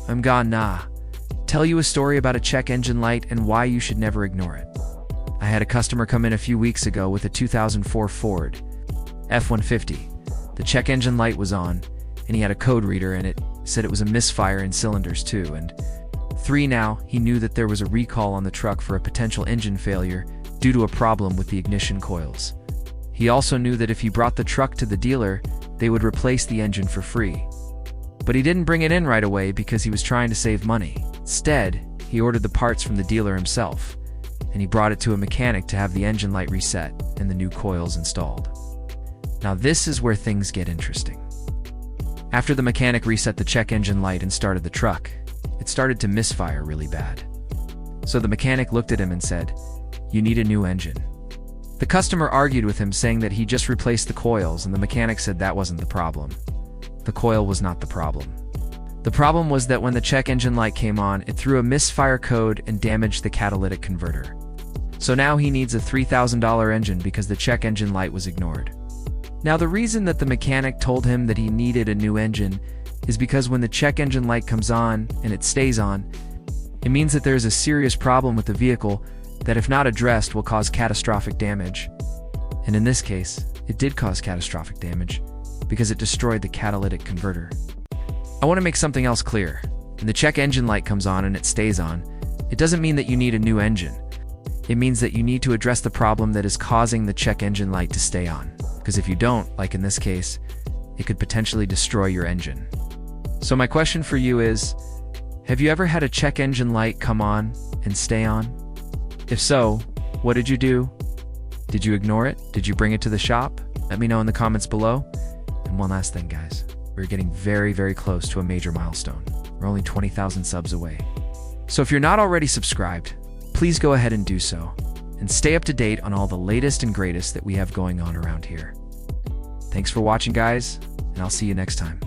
I'm gonna tell you a story about a check engine light and why you should never ignore it. I had a customer come in a few weeks ago with a 2004 Ford F-150. The check engine light was on, and he had a code reader, and it said it was a misfire in cylinders 2 and 3. Now, he knew that there was a recall on the truck for a potential engine failure due to a problem with the ignition coils. He also knew that if he brought the truck to the dealer, they would replace the engine for free. But he didn't bring it in right away because he was trying to save money. Instead, he ordered the parts from the dealer himself, and he brought it to a mechanic to have the engine light reset and the new coils installed. Now this is where things get interesting. After the mechanic reset the check engine light and started the truck, it started to misfire really bad. So the mechanic looked at him and said, "You need a new engine." The customer argued with him, saying that he just replaced the coils, and the mechanic said that wasn't the problem. The coil was not the problem. The problem was that when the check engine light came on, it threw a misfire code and damaged the catalytic converter. So now he needs a $3,000 engine because the check engine light was ignored. Now the reason that the mechanic told him that he needed a new engine is because when the check engine light comes on and it stays on, it means that there is a serious problem with the vehicle that, if not addressed, will cause catastrophic damage. And in this case, it did cause catastrophic damage because it destroyed the catalytic converter. I want to make something else clear. When the check engine light comes on and it stays on, it doesn't mean that you need a new engine. It means that you need to address the problem that is causing the check engine light to stay on. Because if you don't, like in this case, it could potentially destroy your engine. So my question for you is, have you ever had a check engine light come on and stay on? If so, what did you do? Did you ignore it? Did you bring it to the shop? Let me know in the comments below. And one last thing, guys. We're getting very, very close to a major milestone. We're only 20,000 subs away. So if you're not already subscribed, please go ahead and do so. And stay up to date on all the latest and greatest that we have going on around here. Thanks for watching, guys, and I'll see you next time.